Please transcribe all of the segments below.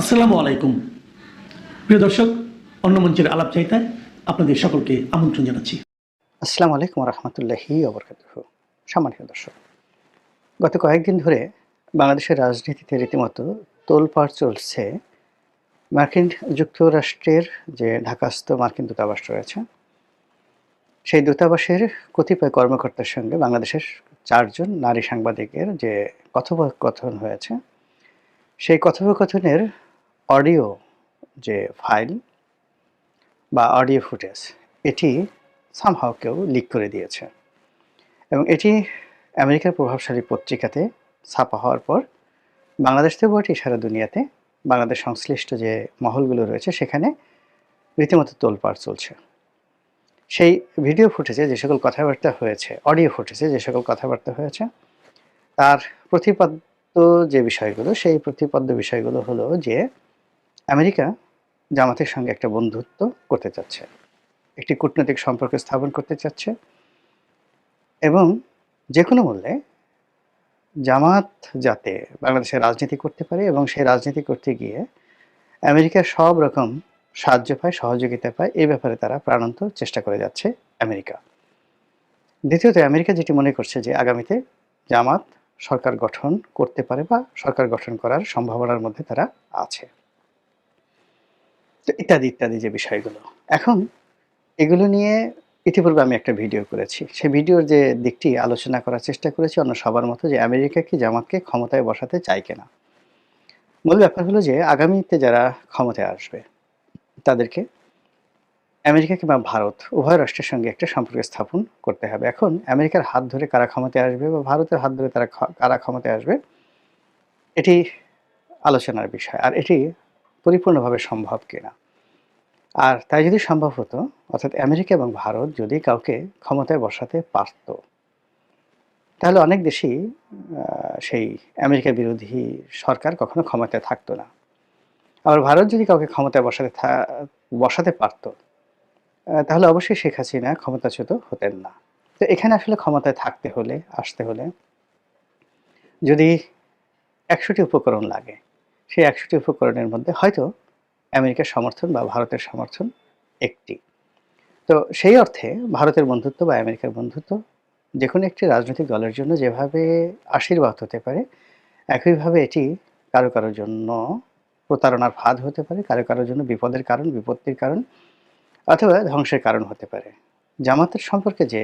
আসসালামু আলাইকুম প্রিয় দর্শক, অন্য মঞ্চের আলাপ চাইতায় আপনাদের সকলকে আমন্ত্রণ জানাচ্ছি। আসসালামু আলাইকুম রহমতুল্লাহি ওবরকাতুহু। সম্মানিত দর্শক, গত কয়েকদিন ধরে বাংলাদেশের রাজনীতিতে রীতিমতো তোলপাড় চলছে। মার্কিন যুক্তরাষ্ট্রের যে ঢাকাস্থ মার্কিন দূতাবাস রয়েছে, সেই দূতাবাসের কতিপয় কর্মকর্তার সঙ্গে বাংলাদেশের ৪ জন নারী সাংবাদিকের যে কথোপকথন হয়েছে, সেই কথোপকথনের অডিও যে ফাইল বা অডিও ফুটেজ, এটি সামহাও কেউ লিক করে দিয়েছে এবং এটি আমেরিকার প্রভাবশালী পত্রিকাতে ছাপা হওয়ার পর বাংলাদেশ থেকে বটে সারা দুনিয়াতে বাংলাদেশ সংশ্লিষ্ট যে মহলগুলো রয়েছে সেখানে রীতিমতো তোলপাড় চলছে। সেই ভিডিও ফুটেজে যে সকল কথাবার্তা হয়েছে, অডিও ফুটেজে যে সকল কথাবার্তা হয়েছে, তার প্রতিপাদ্য যে বিষয়গুলো, সেই প্রতিপাদ্য বিষয়গুলো হলো যে আমেরিকা জামাতের সঙ্গে একটা বন্ধুত্ব করতে চাচ্ছে, একটি কূটনৈতিক সম্পর্ক স্থাপন করতে চাচ্ছে এবং যে কোনো মূল্যে জামাত যাতে বাংলাদেশে রাজনীতি করতে পারে এবং সেই রাজনীতি করতে গিয়ে আমেরিকার সব রকম সাহায্য পায়, সহযোগিতা পায়, এই ব্যাপারে তারা প্রাণান্ত চেষ্টা করে যাচ্ছে আমেরিকা। দ্বিতীয়ত, আমেরিকা যেটি মনে করছে যে আগামীতে জামাত সরকার গঠন করতে পারে বা সরকার গঠন করার সম্ভাবনার মধ্যে তারা আছে, তো ইত্যাদি ইত্যাদি যে বিষয়গুলো। এখন এগুলো নিয়ে ইতিপূর্বে আমি একটা ভিডিও করেছি। সেই ভিডিওর যে দিকটি আলোচনা করার চেষ্টা করেছি অন্য সবার মতো, যে আমেরিকা কি জামাতকে ক্ষমতায় বসাতে চায় কিনা। মূল ব্যাপার হলো যে আগামীতে যারা ক্ষমতায় আসবে তাদেরকে আমেরিকা কিংবা ভারত উভয় রাষ্ট্রের সঙ্গে একটা সম্পর্ক স্থাপন করতে হবে। এখন আমেরিকার হাত ধরে কারা ক্ষমতায় আসবে বা ভারতের হাত ধরে তারা কারা ক্ষমতায় আসবে, এটি আলোচনার বিষয়, আর এটি পরিপূর্ণভাবে সম্ভব কিনা। আর তাই যদি সম্ভব হতো, অর্থাৎ আমেরিকা এবং ভারত যদি কাউকে ক্ষমতায় বসাতে পারত, তাহলে অনেক দেশই সেই আমেরিকা বিরোধী সরকার কখনো ক্ষমতায় থাকতো না। আবার ভারত যদি কাউকে ক্ষমতায় বসাতে পারত, তাহলে অবশ্যই শেখ হাসিনা ক্ষমতাচ্যুত হতেন না। তো এখানে আসলে ক্ষমতায় থাকতে হলে, আসতে হলে যদি ১০০টি উপকরণ লাগে, সেই ১০০টি উপকরণের মধ্যে হয়তো আমেরিকার সমর্থন বা ভারতের সমর্থন একটি। তো সেই অর্থে ভারতের বন্ধুত্ব বা আমেরিকার বন্ধুত্ব যেকোনো একটি রাজনৈতিক দলের জন্য যেভাবে আশীর্বাদ হতে পারে, একইভাবে এটি কারো কারোর জন্য প্রতারণার ফাঁদ হতে পারে, কারো কারোর জন্য বিপদের কারণ, বিপত্তির কারণ অথবা ধ্বংসের কারণ হতে পারে। জামাতের সম্পর্কে যে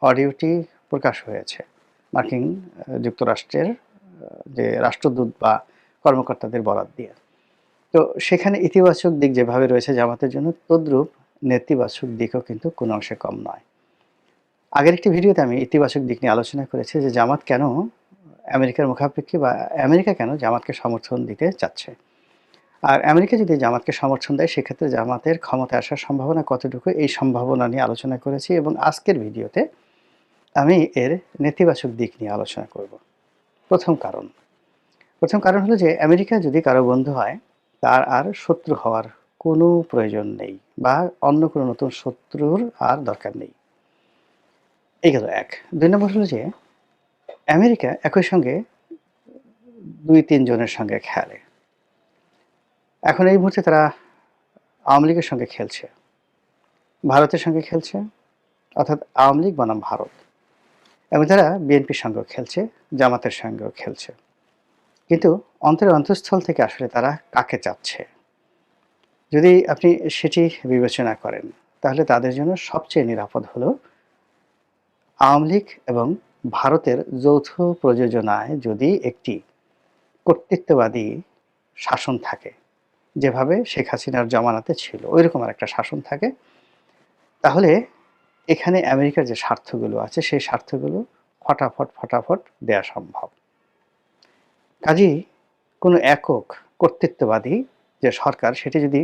অডিওটি প্রকাশ হয়েছে মার্কিন যুক্তরাষ্ট্রের যে রাষ্ট্রদূত বা কর্মকর্তাদের বরাত দিয়ে, তো সেখানে ইতিবাচক দিক যেভাবে রয়েছে জামাতের জন্য, তদ্রূপ নেতিবাচক দিকও কিন্তু কোনো অংশে কম নয়। আগের একটি ভিডিওতে আমি ইতিবাচক দিক নিয়ে আলোচনা করেছি যে জামাত কেন আমেরিকার মুখাপেক্ষী বা আমেরিকা কেন জামাতকে সমর্থন দিতে চাচ্ছে। আর আমেরিকা যদি জামাতকে সমর্থন দেয়, সেক্ষেত্রে জামাতের ক্ষমতায় আসার সম্ভাবনা কতটুকু, এই সম্ভাবনা নিয়ে আলোচনা করেছি এবং আজকের ভিডিওতে আমি এর নেতিবাচক দিক নিয়ে আলোচনা করব। প্রথম কারণ হলো যে আমেরিকা যদি কারো বন্ধু হয়, তার আর শত্রু হওয়ার কোনো প্রয়োজন নেই বা অন্য কোনো নতুন শত্রুর আর দরকার নেই। এই গেল এক। ২ নম্বর হলো যে আমেরিকা একই সঙ্গে ২-৩ জনের সঙ্গে খেলে। এখন এই মুহূর্তে তারা আওয়ামী লীগের সঙ্গে খেলছে, ভারতের সঙ্গে খেলছে, অর্থাৎ আওয়ামী লীগ বনাম ভারত, এবং তারা বিএনপির সঙ্গেও খেলছে, জামাতের সঙ্গেও খেলছে। কিন্তু অন্তঃস্থল থেকে আসলে তারা কাকে চাচ্ছে, যদি আপনি সেটি বিবেচনা করেন, তাহলে তাদের জন্য সবচেয়ে নিরাপদ হলো আওয়ামী লীগ এবং ভারতের যৌথ প্রযোজনায় যদি একটি কর্তৃত্ববাদী শাসন থাকে, যেভাবে শেখ হাসিনার জমানাতে ছিল ওইরকম আর একটা শাসন থাকে, তাহলে এখানে আমেরিকার যে স্বার্থগুলো আছে সেই স্বার্থগুলো ফটাফট দেয়া সম্ভব। কাজেই কোনো একক কর্তৃত্ববাদী যে সরকার, সেটি যদি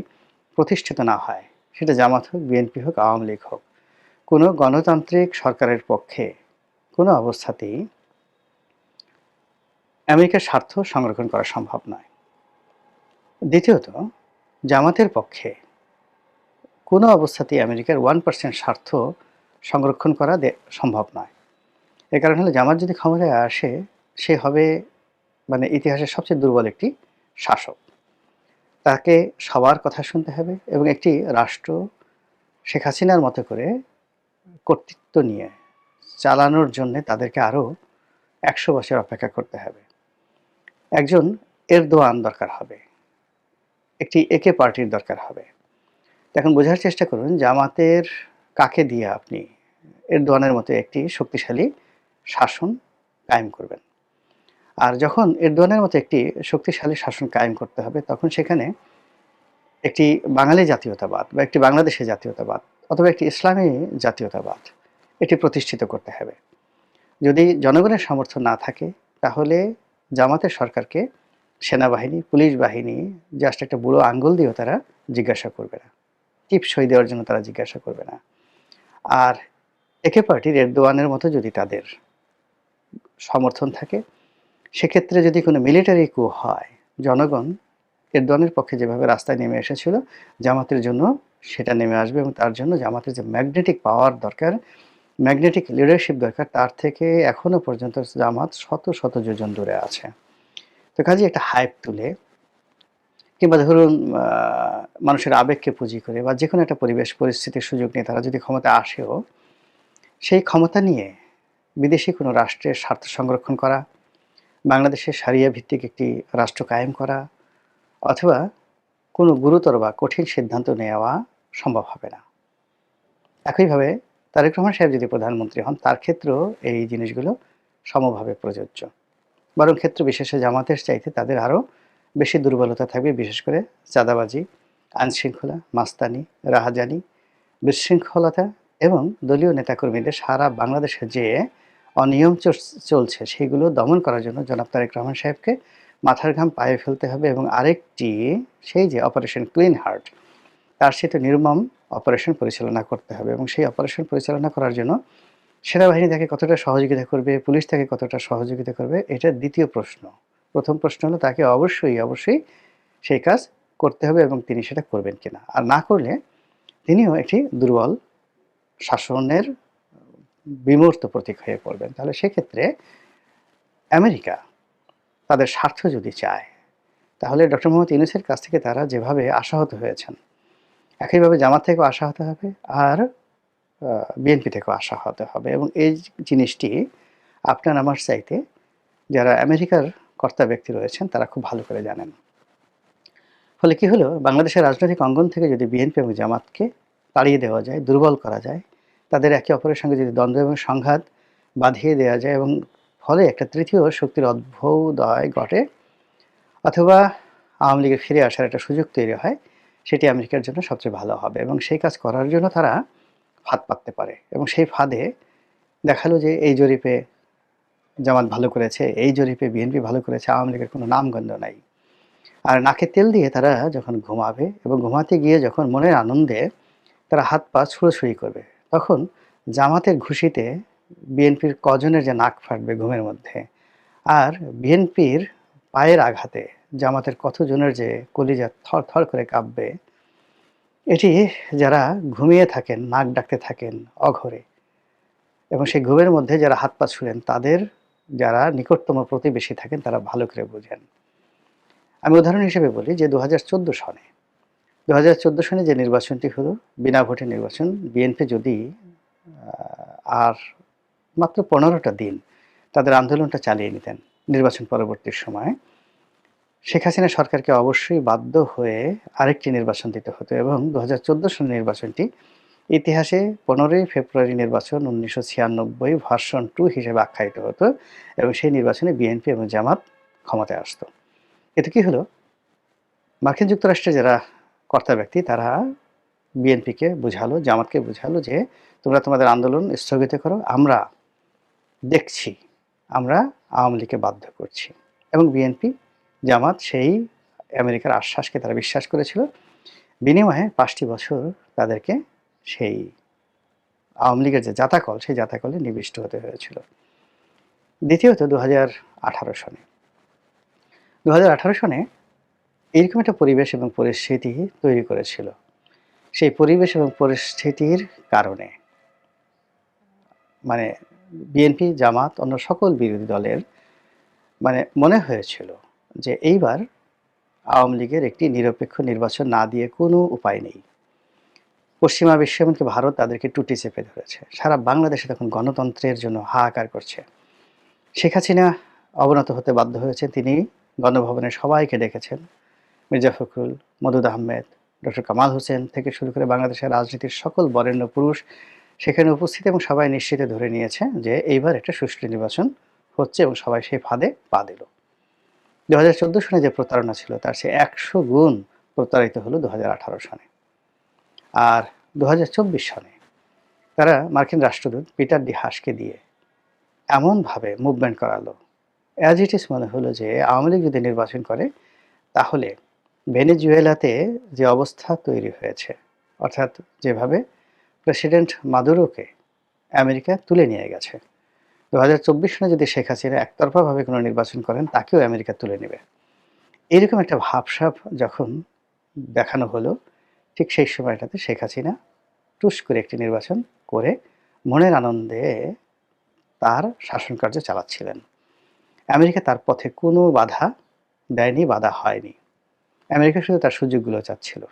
প্রতিষ্ঠিত না হয়, সেটা জামাত হোক, বিএনপি হোক, আওয়ামী লীগ হোক, কোনো গণতান্ত্রিক সরকারের পক্ষে কোনো অবস্থাতেই আমেরিকার স্বার্থ সংরক্ষণ করা সম্ভব নয়। দ্বিতীয়ত, জামাতের পক্ষে কোনো অবস্থাতেই আমেরিকার 1% স্বার্থ সংরক্ষণ করা সম্ভব নয়। এর কারণ হলো জামাত যদি ক্ষমতায় আসে, সে হবে মানে ইতিহাসের সবচেয়ে দুর্বল একটি শাসক। তাকে সবার কথা শুনতে হবে এবং একটি রাষ্ট্র শেখ হাসিনার মতো করে কর্তৃত্ব নিয়ে চালানোর জন্য তাদেরকে আরও ১০০ বছর অপেক্ষা করতে হবে। একজন এরদোয়ান দরকার হবে, একটি একে পার্টির দরকার হবে। এখন বোঝার চেষ্টা করুন জামাতের কাকে দিয়ে আপনি এরদোয়ানের মতো একটি শক্তিশালী শাসন কায়েম করবেন। আর যখন এরদোয়ানের মতো একটি শক্তিশালী শাসন কায়েম করতে হবে তখন সেখানে একটি বাঙালি জাতীয়তাবাদ বা একটি বাংলাদেশি জাতীয়তাবাদ অথবা একটি ইসলামী জাতীয়তাবাদ এটি প্রতিষ্ঠিত করতে হবে। যদি জনগণের সমর্থন না থাকে তাহলে জামাতের সরকারকে সেনাবাহিনী, পুলিশ বাহিনী জাস্ট একটা বুড়ো আঙ্গুল দিয়েও তারা জিজ্ঞাসা করবে না, টিপ সই দেওয়ার জন্য তারা জিজ্ঞাসা করবে না। আর একে পার্টির এরদোয়ানের মতো যদি তাদের সমর্থন থাকে, সেক্ষেত্রে যদি কোনো মিলিটারি কু হয়, জনগণ এরদোয়ানের পক্ষে যেভাবে রাস্তায় নেমে এসেছিল জামাতের জন্য সেটা নেমে আসবে এবং তার জন্য জামাতের যে ম্যাগনেটিক পাওয়ার দরকার, ম্যাগনেটিক লিডারশিপ দরকার, তার থেকে এখনো পর্যন্ত জামাত শত শত যোজন দূরে আছে। তো কাজে একটা হাইপ তুলে কিংবা ধরুন মানুষের আবেগকে পুঁজি করে বা যে কোনো একটা পরিবেশ পরিস্থিতির সুযোগ নিয়ে তারা যদি ক্ষমতা আসেও, সেই ক্ষমতা নিয়ে বিদেশি কোনো রাষ্ট্রের স্বার্থ সংরক্ষণ করা, বাংলাদেশের শারিয়া ভিত্তিক একটি রাষ্ট্র কায়েম করা অথবা কোনো গুরুতর বা কঠিন সিদ্ধান্ত নেওয়া সম্ভব হবে না। একইভাবে তারেক রহমান সাহেব যদি প্রধানমন্ত্রী হন তার ক্ষেত্রেও এই জিনিসগুলো সমভাবে প্রযোজ্য। বরং ক্ষেত্র বিশেষে জামাতের চাইতে তাদের আরও বেশি দুর্বলতা থাকবে, বিশেষ করে চাঁদাবাজি, আইনশৃঙ্খলা, মাস্তানি, রাহাজানি, বিশৃঙ্খলতা এবং দলীয় নেতাকর্মীদের সারা বাংলাদেশে যে অনিয়ম চলছে সেগুলো দমন করার জন্য জনাব তারেক রহমান সাহেবকে মাথার ঘাম পায়ে ফেলতে হবে এবং আরেকটি সেই যে অপারেশন ক্লিন হার্ট, তার সাথে নির্মম অপারেশন পরিচালনা করতে হবে এবং সেই অপারেশন পরিচালনা করার জন্য সেনাবাহিনী তাকে কতটা সহযোগিতা করবে, পুলিশ তাকে কতটা সহযোগিতা করবে, এটা দ্বিতীয় প্রশ্ন। প্রথম প্রশ্ন হলো তাকে অবশ্যই সেই কাজ করতে হবে এবং তিনি সেটা করবেন কিনা। আর না করলে তিনিও একটি দুর্বল শাসনের বিমূর্ত প্রতীক হয়ে পড়বেন। তাহলে সেক্ষেত্রে আমেরিকা তাদের স্বার্থ যদি চায় তাহলে ডক্টর মোহাম্মদ ইউনূসের কাছ থেকে তারা যেভাবে আশাহত হয়েছেন একইভাবে জামাত থেকেও আশাহত হবে আর বিএনপি থেকেও আশাহত হবে এবং এই জিনিসটি আপনার আমার চাইতে যারা আমেরিকার কর্তা ব্যক্তি রয়েছেন তারা খুব ভালো করে জানেন। ফলে কি হলো, বাংলাদেশের রাজনৈতিক অঙ্গন থেকে যদি বিএনপি এবং জামাতকে তাড়িয়ে দেওয়া যায়, দুর্বল করা যায়, তাদের একে অপরের সঙ্গে যদি দ্বন্দ্ব এবং সংঘাত বাঁধিয়ে দেওয়া যায় এবং ফলে একটা তৃতীয় শক্তির অভ্যুদয় ঘটে অথবা আওয়ামী লীগের ফিরে আসার একটা সুযোগ তৈরি হয়, সেটি আমেরিকার জন্য সবচেয়ে ভালো হবে এবং সেই কাজ করার জন্য তারা ফাঁদ পাততে পারে এবং সেই ফাঁদে দেখালো যে এই জরিপে জামাত ভালো করেছে, এই জরিপে বিএনপি ভালো করেছে, আওয়ামী লীগের কোনো নামগন্ধ নাই। আর নাকে তেল দিয়ে তারা যখন ঘুমাবে এবং ঘুমাতে গিয়ে যখন মনের আনন্দে তারা হাত পা ছুড়োছুড়ি করবে, তখন জামাতের ঘুষিতে বিএনপির কজনের যে নাক ফাটবে ঘুমের মধ্যে, আর বিএনপির পায়ের আঘাতে জামাতের কতজনের যে কলিজা থর থর করে কাঁপবে, এটি যারা ঘুমিয়ে থাকেন, নাক ডাকতে থাকেন অঘরে এবং সেই ঘুমের মধ্যে যারা হাত পা ছুঁড়েন তাদের যারা নিকটতম প্রতিবেশী থাকেন তারা ভালো করে বোঝেন। আমি উদাহরণ হিসেবে বলি যে 2014 সনে যে নির্বাচনটি হলো বিনা ভোটে নির্বাচন, বিএনপি যদি আর মাত্র 15টা দিন তাদের আন্দোলনটা চালিয়ে নিতেন নির্বাচন পরবর্তী সময়, শেখ হাসিনা সরকারকে অবশ্যই বাধ্য হয়ে আরেকটি নির্বাচন দিতে হতো এবং 2014 সনের নির্বাচনটি ইতিহাসে 15ই ফেব্রুয়ারি নির্বাচন 1996 ভার্সন 2 হিসেবে আখ্যায়িত হতো এবং সেই নির্বাচনে বিএনপি এবং জামাত ক্ষমতায় আসতো। এতে কি হলো, মার্কিন যুক্তরাষ্ট্রে যারা কর্তা ব্যক্তি তারা বিএনপিকে বুঝালো, জামাতকে বুঝালো যে তোমরা তোমাদের আন্দোলন স্থগিত করো, আমরা দেখছি, আমরা আওয়ামী লীগকে বাধ্য করছি এবং বিএনপি জামাত সেই আমেরিকার আশ্বাসকে তারা বিশ্বাস করেছিল। বিনিময়ে 5টি বছর তাদেরকে সেই আওয়ামী লীগের যে জাতাকল সেই জাতাকলে নিবিষ্ট হতে হয়েছিল। দ্বিতীয়ত 2018 সনে 2018 সনে এইরকম একটা পরিবেশ এবং পরিস্থিতি তৈরি করেছিল। সেই পরিবেশ এবং পরিস্থিতির কারণে মানে বিএনপি, জামাত, অন্য সকল বিরোধী দলের মনে হয়েছিল যে এইবার আওয়ামী লীগের একটি নিরপেক্ষ নির্বাচন না দিয়ে কোনো উপায় নেই। পশ্চিমা বিশ্ব এমনকি ভারত তাদেরকে টুটি চেপে ধরেছে। সারা বাংলাদেশে তখন গণতন্ত্রের জন্য হাহাকার করছে। শেখ হাসিনা অবনত হতে বাধ্য হয়েছে। তিনি গণভবনে সবাইকে ডেকেছেন। মির্জা ফখরুল, মওদুদ আহমেদ, ডক্টর কামাল হোসেন থেকে শুরু করে বাংলাদেশের রাজনীতির সকল বরেণ্য পুরুষ সেখানে উপস্থিত, এবং সবাই নিশ্চিত ধরে নিয়েছে যে এইবার একটা সুষ্ঠু নির্বাচন হচ্ছে, এবং সবাই সেই ফাঁদে পা দিল। 2014 সনে যে প্রতারণা ছিল তার সে 100 গুণ প্রতারিত হলো 2018 সনে। আর 2024 সনে তারা মার্কিন রাষ্ট্রদূত পিটার ডি হাসকে দিয়ে এমনভাবে মুভমেন্ট করালো, অ্যাজ ইট ইজ মনে হলো যে আওয়ামী লীগ যদি নির্বাচন করে তাহলে ভেনেজুয়েলাতে যে অবস্থা তৈরি হয়েছে, অর্থাৎ যেভাবে প্রেসিডেন্ট মাদুরোকে আমেরিকা তুলে নিয়ে গেছে, 2024 সনে যদি শেখ হাসিনা একতরফাভাবে কোনো নির্বাচন করেন তাকেও আমেরিকা তুলে নেবে, এরকম একটা ভাবসাব যখন দেখানো হলো, ঠিক সেই সময়টাতে শেখ হাসিনা টুস করে একটি নির্বাচন করে মনের আনন্দে তার শাসনকার্য চালাচ্ছিলেন। আমেরিকা তার পথে কোনো বাধা দেয়নি, বাধা হয়নি। আমেরিকা শুধু তার সুযোগগুলো চাচ্ছিল।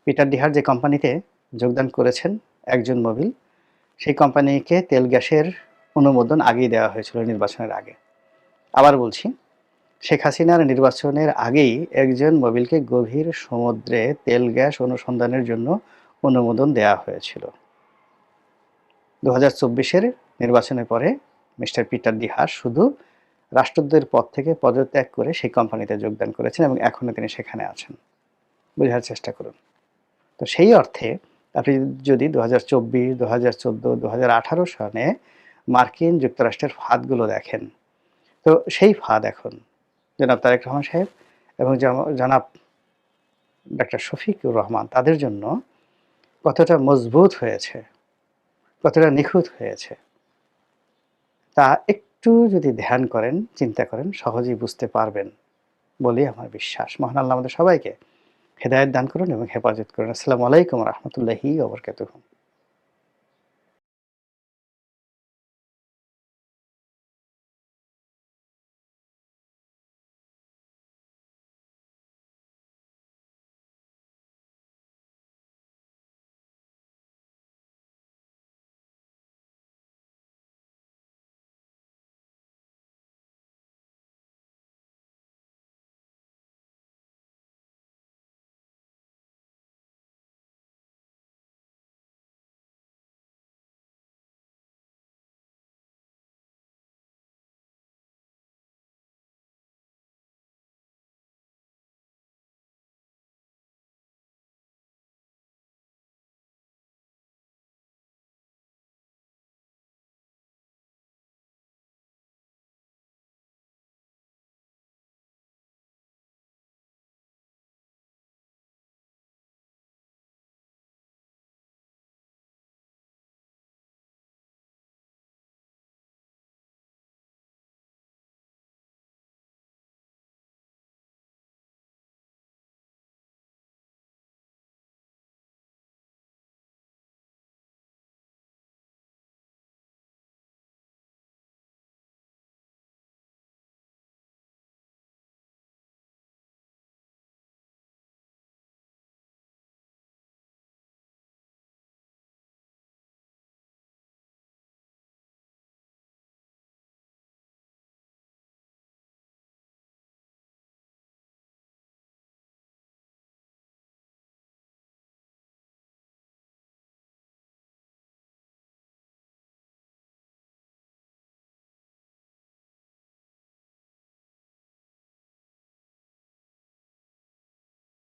পিটার ডিহার যে কোম্পানিতে যোগদান করেছেন একজন মোবিল, সেই কোম্পানিকে তেল গ্যাসের অনুমোদন আগেই দেওয়া হয়েছিল নির্বাচনের আগে। আবার বলছি, শেখ হাসিনার নির্বাচনের আগেই একজন মোবিলকে গভীর সমুদ্রে তেল গ্যাস অনুসন্ধানের জন্য অনুমোদন দেওয়া হয়েছিল। 2024-এর নির্বাচনের পরে মিস্টার পিটার ডিহার শুধু রাষ্ট্রদূতের পদ থেকে পদত্যাগ করে সেই কোম্পানিতে যোগদান করেছেন, এবং এখনো তিনি সেখানে আছেন। বোঝার চেষ্টা করুন। তো সেই অর্থে আপনি যদি 2024, 2014, 2018 সনে মার্কিন যুক্তরাষ্ট্রের ফাঁদগুলো দেখেন, তো সেই ফাঁদ এখন জনাব তারেক রহমান সাহেব এবং জনাব ডাক্তার শফিকুর রহমান তাদের জন্য কতটা মজবুত হয়েছে, কতটা নিখুঁত হয়েছে, তা একটু যদি ধ্যান করেন, চিন্তা করেন, সহজেই বুঝতে পারবেন বলেই আমার বিশ্বাস। মহান আল্লাহ আমাদের সবাইকে হেদায়েত দান করুন এবং হেফাজত করুন। আসসালামু আলাইকুম ওয়া রাহমাতুল্লাহি ওয়া বারাকাতুহু।